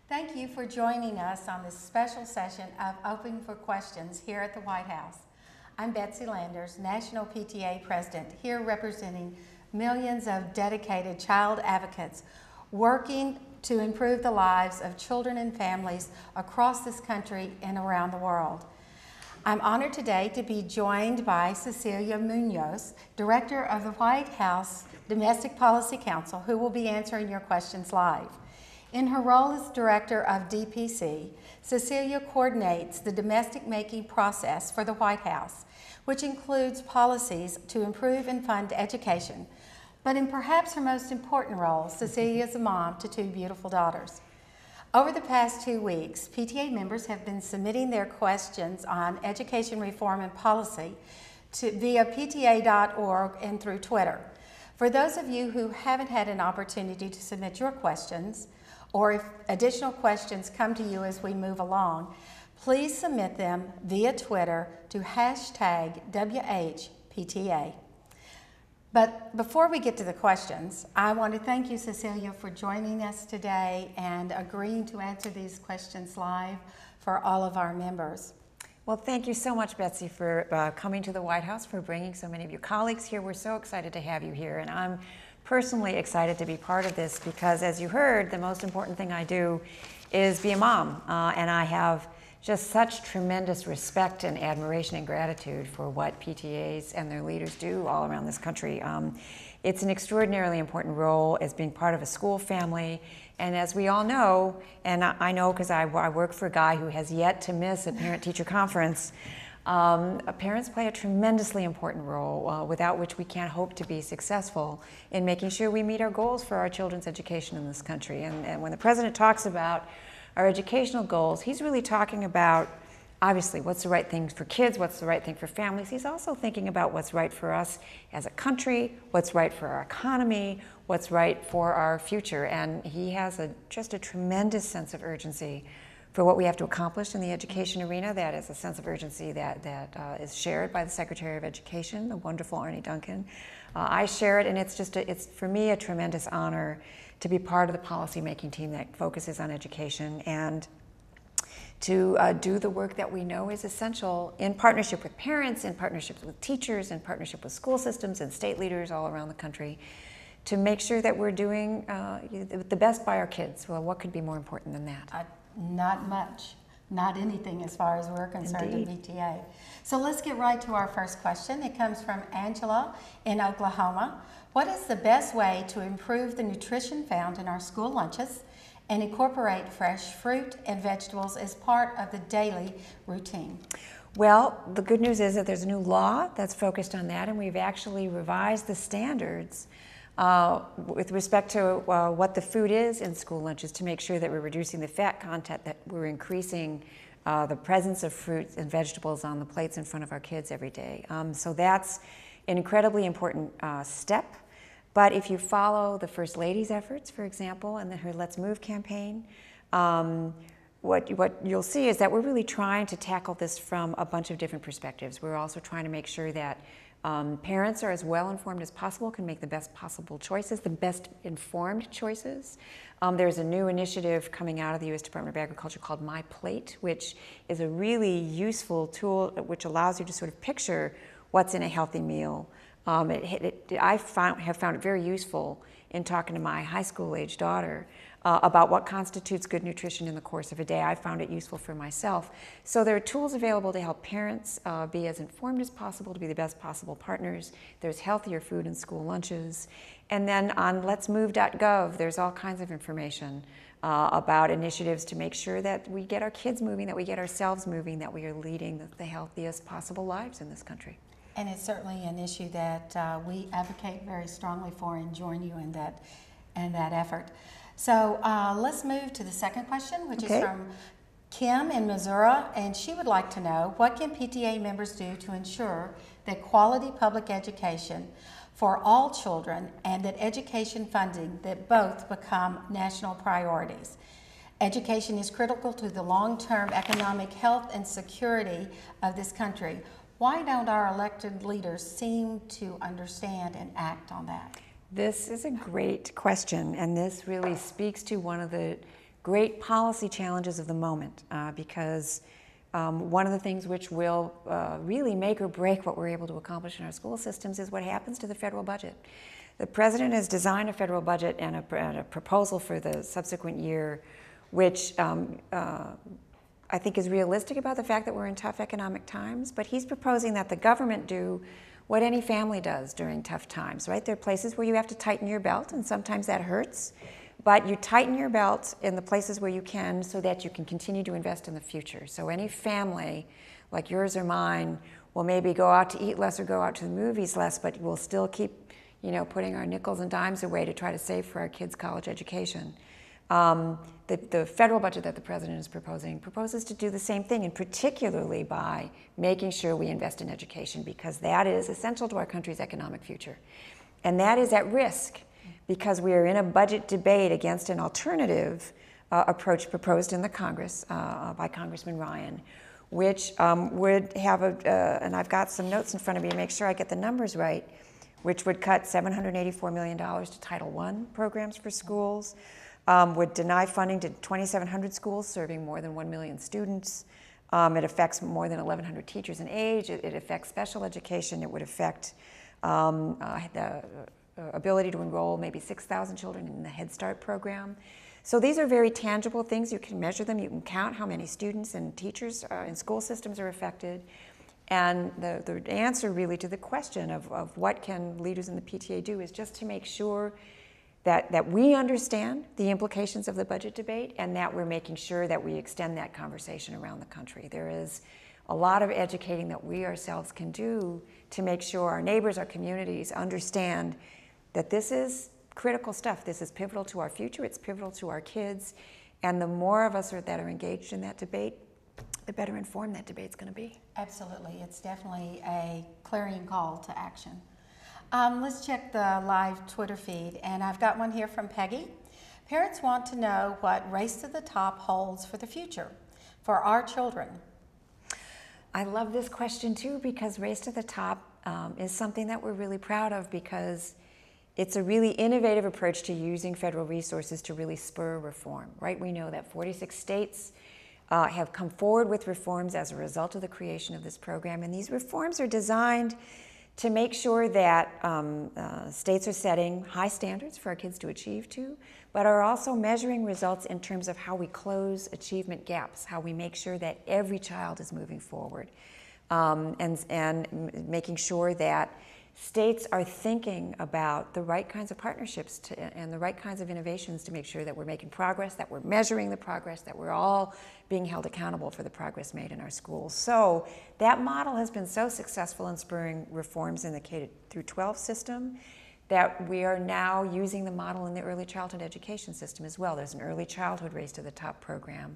Thank you for joining us on this special session of Open for Questions here at the White House. I'm Betsy Landers, National PTA President, here representing millions of dedicated child advocates working to improve the lives of children and families across this country and around the world. I'm honored today to be joined by Cecilia Munoz, Director of the White House Domestic Policy Council, who will be answering your questions live. In her role as Director of DPC, Cecilia coordinates the domestic making process for the White House, which includes policies to improve and fund education. But in perhaps her most important role, Cecilia is a mom to two beautiful daughters. Over the past 2 weeks, PTA members have been submitting their questions on education reform and policy via pta.org and through Twitter. For those of you who haven't had an opportunity to submit your questions, or if additional questions come to you as we move along, please submit them via Twitter to #WHPTA. But before we get to the questions, I want to thank you, Cecilia, for joining us today and agreeing to answer these questions live for all of our members. Well, thank you so much, Betsy, for coming to the White House, for bringing so many of your colleagues here. We're so excited to have you here, and I'm personally excited to be part of this because, as you heard, the most important thing I do is be a mom, and I have just such tremendous respect and admiration and gratitude for what PTAs and their leaders do all around this country. It's an extraordinarily important role as being part of a school family, and as we all know, and I know because I work for a guy who has yet to miss a parent-teacher conference, parents play a tremendously important role without which we can't hope to be successful in making sure we meet our goals for our children's education in this country. And when the president talks about our educational goals, he's really talking about, obviously, what's the right thing for kids, what's the right thing for families. He's also thinking about what's right for us as a country, what's right for our economy, what's right for our future. And he has just a tremendous sense of urgency for what we have to accomplish in the education arena. That is a sense of urgency that is shared by the Secretary of Education, the wonderful Arne Duncan. I share it, and it's for me a tremendous honor to be part of the policy-making team that focuses on education and to do the work that we know is essential in partnership with parents, in partnership with teachers, in partnership with school systems and state leaders all around the country to make sure that we're doing the best by our kids. Well, what could be more important than that? Not much, not anything as far as we're concerned in PTA. So let's get right to our first question. It comes from Angela in Oklahoma. What is the best way to improve the nutrition found in our school lunches and incorporate fresh fruit and vegetables as part of the daily routine? Well, the good news is that there's a new law that's focused on that, and we've actually revised the standards with respect to what the food is in school lunches to make sure that we're reducing the fat content, that we're increasing the presence of fruits and vegetables on the plates in front of our kids every day. So that's an incredibly important step. But if you follow the First Lady's efforts, for example, and her Let's Move campaign, what you'll see is that we're really trying to tackle this from a bunch of different perspectives. We're also trying to make sure that parents are as well informed as possible, can make the best possible choices, the best informed choices. There's a new initiative coming out of the U.S. Department of Agriculture called My Plate, which is a really useful tool which allows you to sort of picture what's in a healthy meal. I have found it very useful in talking to my high school age daughter about what constitutes good nutrition in the course of a day. I found it useful for myself. So there are tools available to help parents be as informed as possible, to be the best possible partners. There's healthier food in school lunches. And then on letsmove.gov, there's all kinds of information about initiatives to make sure that we get our kids moving, that we get ourselves moving, that we are leading the healthiest possible lives in this country. And it's certainly an issue that we advocate very strongly for and join you in that effort. So let's move to the second question, which is from Kim in Missouri, and she would like to know, what can PTA members do to ensure that quality public education for all children and that education funding that both become national priorities? Education is critical to the long-term economic health and security of this country. Why don't our elected leaders seem to understand and act on that? This is a great question, and this really speaks to one of the great policy challenges of the moment because one of the things which will really make or break what we're able to accomplish in our school systems is what happens to the federal budget. The president has designed a federal budget and a proposal for the subsequent year, which I think is realistic about the fact that we're in tough economic times, but he's proposing that the government do what any family does during tough times, right? There are places where you have to tighten your belt, and sometimes that hurts, but you tighten your belt in the places where you can so that you can continue to invest in the future. So any family, like yours or mine, will maybe go out to eat less or go out to the movies less, but we'll still keep, putting our nickels and dimes away to try to save for our kids' college education. The federal budget that the president is proposing proposes to do the same thing, and particularly by making sure we invest in education, because that is essential to our country's economic future. And that is at risk because we are in a budget debate against an alternative approach proposed in the Congress by Congressman Ryan, which would have and I've got some notes in front of me to make sure I get the numbers right, which would cut $784 million to Title I programs for schools, would deny funding to 2,700 schools serving more than 1 million students. It affects more than 1,100 teachers in age. It affects special education. It would affect the ability to enroll maybe 6,000 children in the Head Start program. So these are very tangible things. You can measure them. You can count how many students and teachers in school systems are affected. And the answer really to the question of what can leaders in the PTA do is just to make sure that we understand the implications of the budget debate and that we're making sure that we extend that conversation around the country. There is a lot of educating that we ourselves can do to make sure our neighbors, our communities understand that this is critical stuff. This is pivotal to our future. It's pivotal to our kids. And the more of us that are engaged in that debate, the better informed that debate's going to be. Absolutely. It's definitely a clarion call to action. Let's check the live Twitter feed, and I've got one here from Peggy. Parents want to know what Race to the Top holds for the future for our children. I love this question too, because Race to the Top is something that we're really proud of because it's a really innovative approach to using federal resources to really spur reform, right? We know that 46 states have come forward with reforms as a result of the creation of this program, and these reforms are designed to make sure that states are setting high standards for our kids to achieve to, but are also measuring results in terms of how we close achievement gaps, how we make sure that every child is moving forward, and making sure that states are thinking about the right kinds of partnerships and the right kinds of innovations to make sure that we're making progress, that we're measuring the progress, that we're all being held accountable for the progress made in our schools. So that model has been so successful in spurring reforms in the K-12 system that we are now using the model in the early childhood education system as well. There's an early childhood Race to the Top program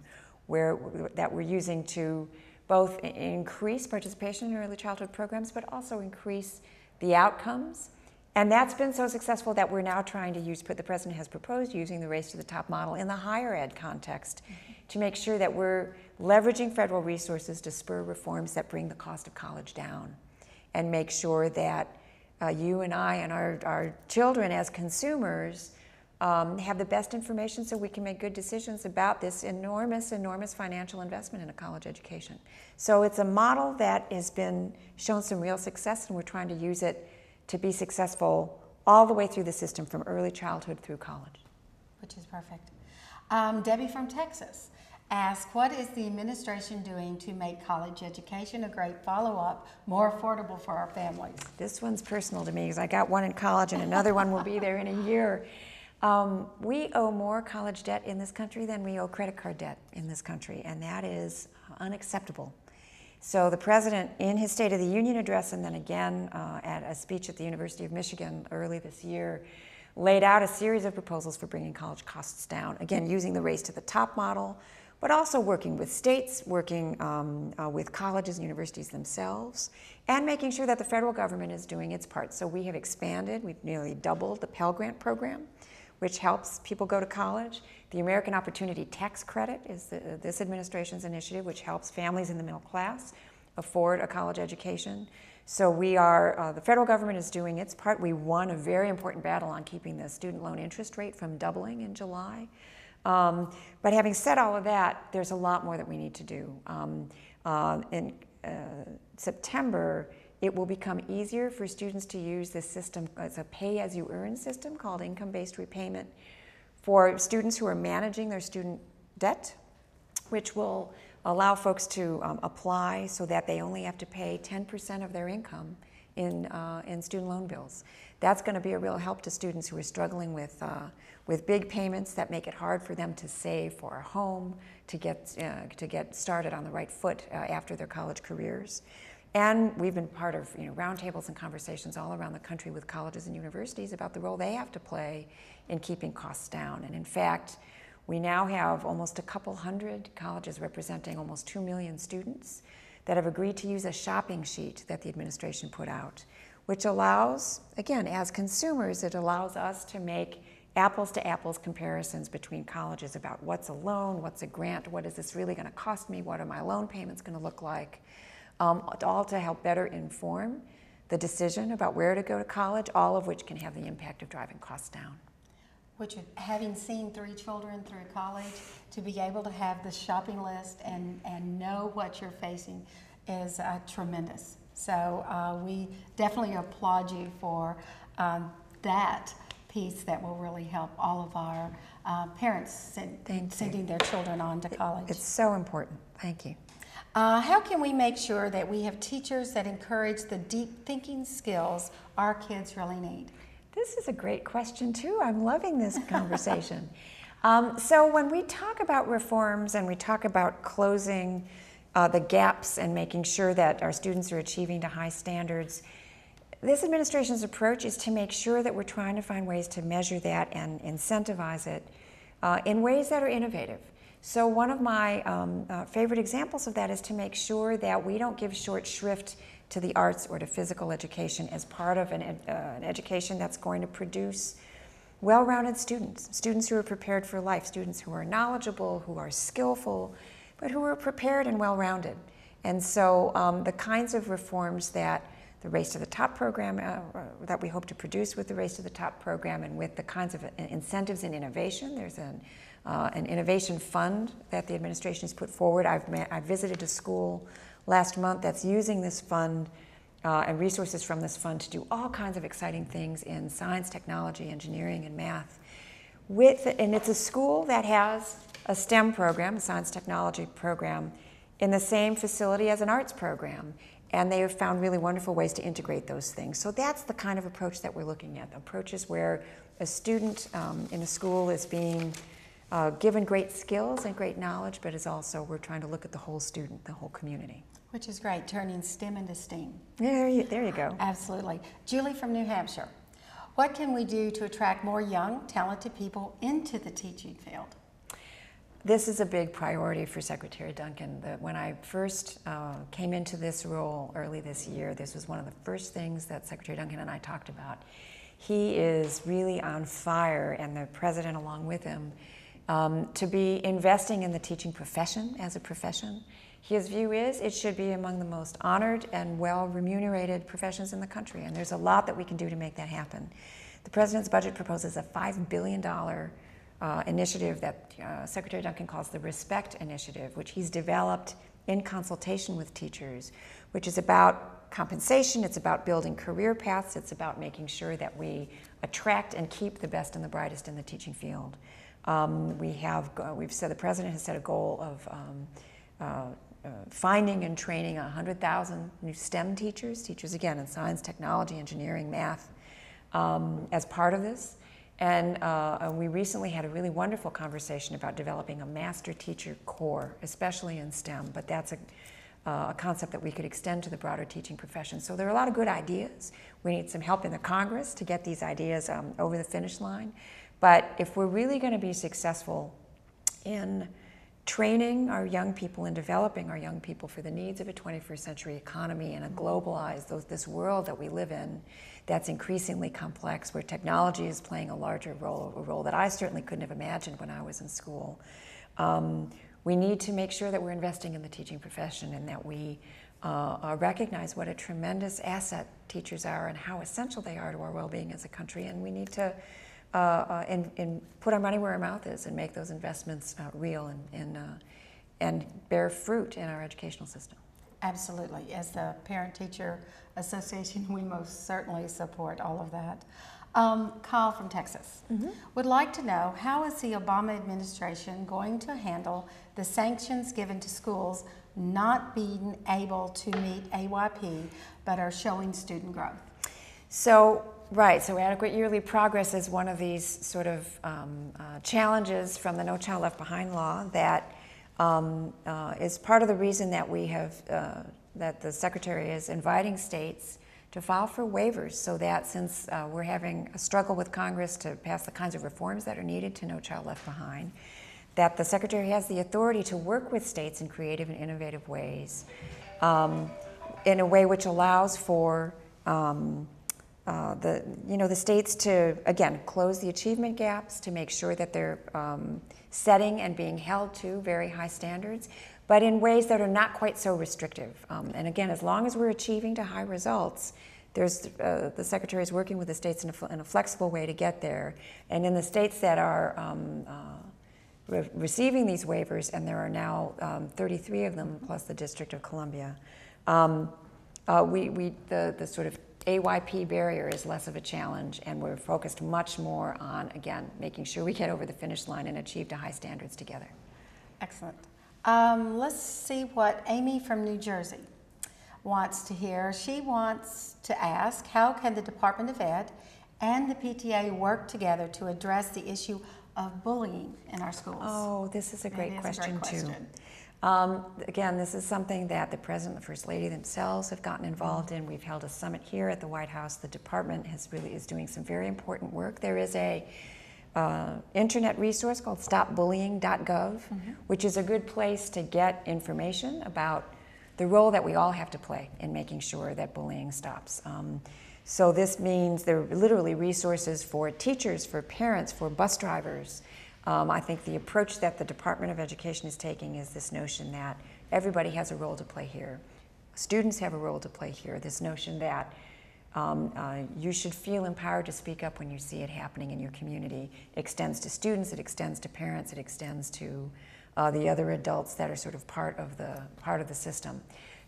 that we're using to both increase participation in early childhood programs, but also increase the outcomes. And that's been so successful that we're now trying to the president has proposed using the Race to the Top model in the higher ed context to make sure that we're leveraging federal resources to spur reforms that bring the cost of college down and make sure that you and I and our children as consumers have the best information so we can make good decisions about this enormous, enormous financial investment in a college education. So it's a model that has been shown some real success, and we're trying to use it to be successful all the way through the system from early childhood through college. Which is perfect. Debbie from Texas asks, what is the administration doing to make college education a great follow-up, more affordable for our families? This one's personal to me because I got one in college and another one will be there in a year. We owe more college debt in this country than we owe credit card debt in this country, and that is unacceptable. So the president, in his State of the Union address and then again at a speech at the University of Michigan early this year, laid out a series of proposals for bringing college costs down, again using the Race to the Top model, but also working with states, working with colleges and universities themselves, and making sure that the federal government is doing its part. So we have expanded, we've nearly doubled the Pell Grant program, which helps people go to college. The American Opportunity Tax Credit is this administration's initiative, which helps families in the middle class afford a college education. So we are, the federal government is doing its part. We won a very important battle on keeping the student loan interest rate from doubling in July. But having said all of that, there's a lot more that we need to do. In September, it will become easier for students to use this system. It's a pay-as-you-earn system called income-based repayment for students who are managing their student debt, which will allow folks to apply so that they only have to pay 10% of their income in student loan bills. That's going to be a real help to students who are struggling with big payments that make it hard for them to save for a home, to get started on the right foot after their college careers. And we've been part of roundtables and conversations all around the country with colleges and universities about the role they have to play in keeping costs down. And in fact, we now have almost a couple hundred colleges representing almost 2 million students that have agreed to use a shopping sheet that the administration put out, which allows, again, as consumers, it allows us to make apples-to-apples comparisons between colleges about what's a loan, what's a grant, what is this really going to cost me, what are my loan payments going to look like, all to help better inform the decision about where to go to college, all of which can have the impact of driving costs down. Which, having seen 3 children through college, to be able to have the shopping list and know what you're facing is tremendous. So we definitely applaud you for that piece that will really help all of our parents sending their children on to college. It's so important. Thank you. How can we make sure that we have teachers that encourage the deep thinking skills our kids really need? This is a great question too. I'm loving this conversation. So when we talk about reforms and we talk about closing the gaps and making sure that our students are achieving to high standards, this administration's approach is to make sure that we're trying to find ways to measure that and incentivize it in ways that are innovative. So one of my favorite examples of that is to make sure that we don't give short shrift to the arts or to physical education as part of an education that's going to produce well-rounded students who are prepared for life, students who are knowledgeable, who are skillful, but who are prepared and well-rounded. And so the kinds of reforms that the Race to the Top program that we hope to produce with the Race to the Top program and with the kinds of incentives in innovation. There's an innovation fund that the administration has put forward. I visited a school last month that's using this fund and resources from this fund to do all kinds of exciting things in science, technology, engineering, and math. And it's a school that has a STEM program, a science technology program, in the same facility as an arts program. And they have found really wonderful ways to integrate those things. So that's the kind of approach that we're looking at, approaches where a student in a school is being given great skills and great knowledge, but is also, we're trying to look at the whole student, the whole community. Which is great, turning STEM into STEAM. There you go. Absolutely. Julie from New Hampshire, what can we do to attract more young, talented people into the teaching field? This is a big priority for Secretary Duncan. When I first came into this role early this year, this was one of the first things that Secretary Duncan and I talked about. He is really on fire, and the president along with him, to be investing in the teaching profession as a profession. His view is it should be among the most honored and well-remunerated professions in the country, and there's a lot that we can do to make that happen. The president's budget proposes a $5 billion initiative that Secretary Duncan calls the Respect Initiative, which he's developed in consultation with teachers, which is about compensation, it's about building career paths, it's about making sure that we attract and keep the best and the brightest in the teaching field. We've said the president has set a goal of finding and training 100,000 new STEM teachers again in science, technology, engineering, math, as part of this. And we recently had a really wonderful conversation about developing a master teacher corps, especially in STEM, but that's a concept that we could extend to the broader teaching profession. So there are a lot of good ideas. We need some help in the Congress to get these ideas over the finish line. But if we're really going to be successful in training our young people and developing our young people for the needs of a 21st century economy and a globalized, this world that we live in that's increasingly complex, where technology is playing a larger role, a role that I certainly couldn't have imagined when I was in school, we need to make sure that we're investing in the teaching profession and that we recognize what a tremendous asset teachers are and how essential they are to our well-being as a country. And we need to and put our money where our mouth is and make those investments real and bear fruit in our educational system. Absolutely. As the Parent-Teacher Association, we most certainly support all of that. Kyle from Texas would like to know, how is the Obama administration going to handle the sanctions given to schools not being able to meet AYP but are showing student growth? So, right, so adequate yearly progress is one of these sort of challenges from the No Child Left Behind law that is part of the reason that we have, that the Secretary is inviting states to file for waivers, so that since we're having a struggle with Congress to pass the kinds of reforms that are needed to No Child Left Behind, that the Secretary has the authority to work with states in creative and innovative ways, in a way which allows for the states to, again, close the achievement gaps, to make sure that they're setting and being held to very high standards, but in ways that are not quite so restrictive. And again, as long as we're achieving to high results, there's the Secretary is working with the states in a flexible way to get there. And in the states that are receiving these waivers, and there are now 33 of them plus the District of Columbia, the sort of AYP barrier is less of a challenge, and we're focused much more on, again, making sure we get over the finish line and achieve to high standards together. Excellent. Let's see what Amy from New Jersey wants to hear. She wants to ask, how can the Department of Ed and the PTA work together to address the issue of bullying in our schools? Oh, this is a great question, too. Again, this is something that the President and the First Lady themselves have gotten involved in. We've held a summit here at the White House. The department is doing some very important work. There is a internet resource called stopbullying.gov, which is a good place to get information about the role that we all have to play in making sure that bullying stops. So this means there are literally resources for teachers, for parents, for bus drivers. I think the approach that the Department of Education is taking is this notion that everybody has a role to play here. Students have a role to play here. This notion that you should feel empowered to speak up when you see it happening in your community. It extends to students, it extends to parents, it extends to the other adults that are sort of part of the system.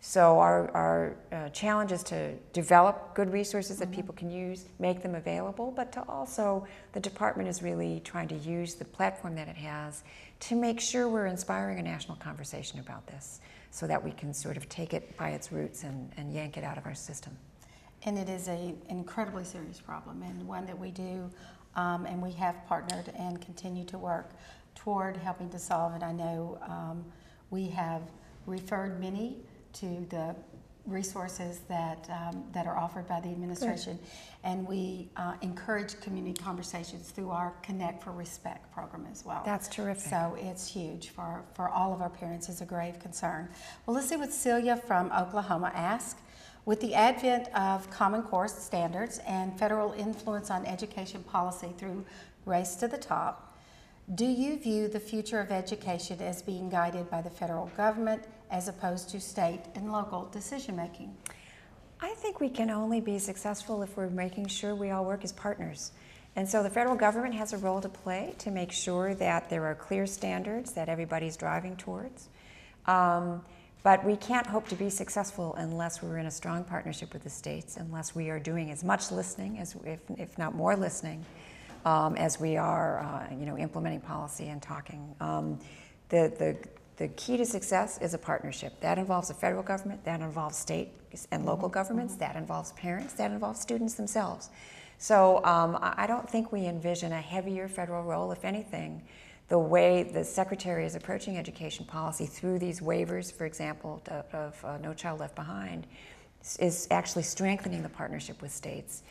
So our challenge is to develop good resources that people can use, make them available, but to also, the department is really trying to use the platform that it has to make sure we're inspiring a national conversation about this, so that we can sort of take it by its roots and yank it out of our system. And it is an incredibly serious problem, and one that we do, and we have partnered and continue to work toward helping to solve it. I know we have referred many to the resources that are offered by the administration. Good. And we encourage community conversations through our Connect for Respect program as well. That's terrific. So it's huge for all of our parents. It's a grave concern. Well, let's see what Cecilia from Oklahoma asks. With the advent of Common Core standards and federal influence on education policy through Race to the Top, do you view the future of education as being guided by the federal government as opposed to state and local decision making? I think we can only be successful if we're making sure we all work as partners. And so the federal government has a role to play to make sure that there are clear standards that everybody's driving towards. But we can't hope to be successful unless we're in a strong partnership with the states, unless we are doing as much listening, as if not more listening, as we are implementing policy and talking. The key to success is a partnership. That involves the federal government, that involves state and local governments, that involves parents, that involves students themselves. So I don't think we envision a heavier federal role. If anything, the way the Secretary is approaching education policy through these waivers, for example, of No Child Left Behind, is actually strengthening the partnership with states,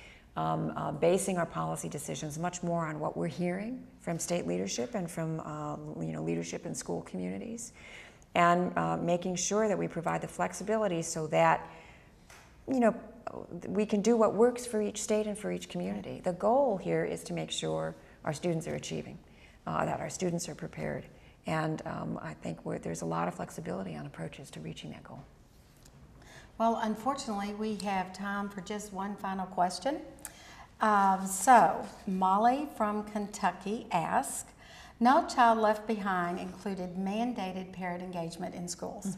basing our policy decisions much more on what we're hearing from state leadership and from leadership in school communities, and making sure that we provide the flexibility so that we can do what works for each state and for each community. The goal here is to make sure our students are achieving, that our students are prepared, and I think there's a lot of flexibility on approaches to reaching that goal. Well, unfortunately, we have time for just one final question. So, Molly from Kentucky asked, No Child Left Behind included mandated parent engagement in schools,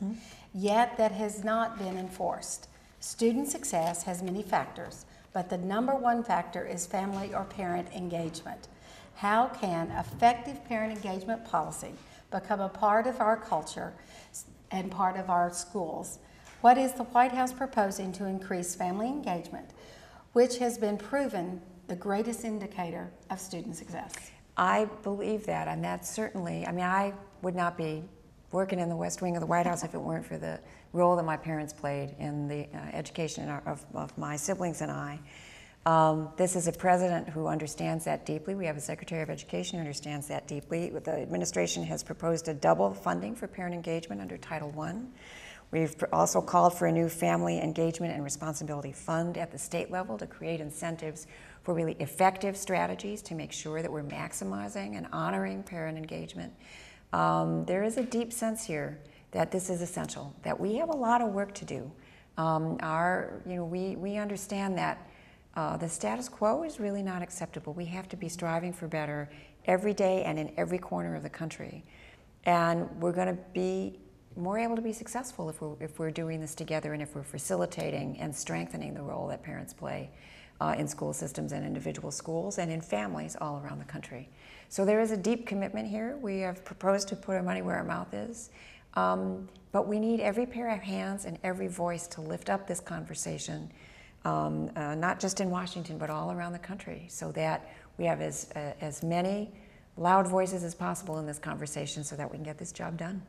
yet that has not been enforced. Student success has many factors, but the number one factor is family or parent engagement. How can effective parent engagement policy become a part of our culture and part of our schools? What is the White House proposing to increase family engagement, which has been proven the greatest indicator of student success? I believe that, and that's certainly, I mean, I would not be working in the West Wing of the White House if it weren't for the role that my parents played in the education of my siblings and I. This is a president who understands that deeply. We have a Secretary of Education who understands that deeply. The administration has proposed to double funding for parent engagement under Title I. We've also called for a new Family Engagement and Responsibility Fund at the state level to create incentives for really effective strategies to make sure that we're maximizing and honoring parent engagement. There is a deep sense here that this is essential, that we have a lot of work to do. We understand that the status quo is really not acceptable. We have to be striving for better every day and in every corner of the country. And we're going to be more able to be successful if we're doing this together and if we're facilitating and strengthening the role that parents play in school systems and individual schools and in families all around the country. So there is a deep commitment here. We have proposed to put our money where our mouth is. But we need every pair of hands and every voice to lift up this conversation, not just in Washington, but all around the country, so that we have as many loud voices as possible in this conversation so that we can get this job done.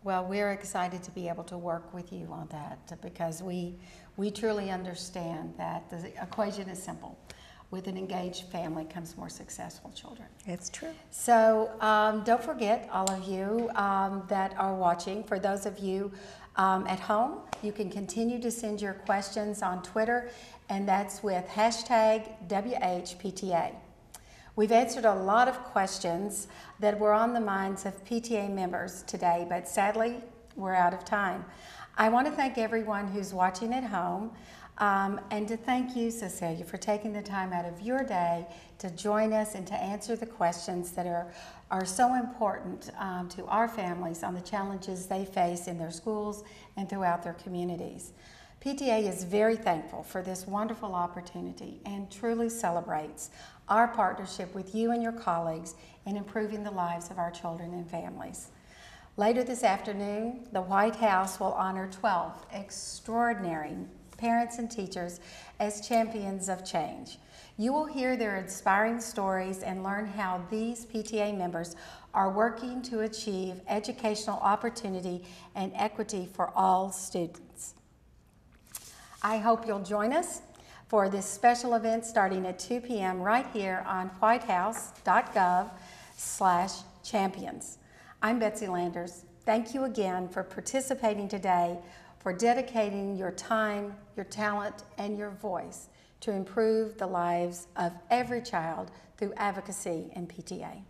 Well, we're excited to be able to work with you on that because we truly understand that the equation is simple. With an engaged family comes more successful children. It's true. So don't forget, all of you that are watching, for those of you at home, you can continue to send your questions on Twitter, and that's with hashtag WHPTA. We've answered a lot of questions that were on the minds of PTA members today, but sadly, we're out of time. I want to thank everyone who's watching at home, and to thank you, Cecilia, for taking the time out of your day to join us and to answer the questions that are so important to our families on the challenges they face in their schools and throughout their communities. PTA is very thankful for this wonderful opportunity and truly celebrates our partnership with you and your colleagues in improving the lives of our children and families. Later this afternoon, the White House will honor 12 extraordinary parents and teachers as champions of change. You will hear their inspiring stories and learn how these PTA members are working to achieve educational opportunity and equity for all students. I hope you'll join us for this special event starting at 2 p.m. right here on whitehouse.gov/champions. I'm Betsy Landers. Thank you again for participating today, for dedicating your time, your talent, and your voice to improve the lives of every child through advocacy in PTA.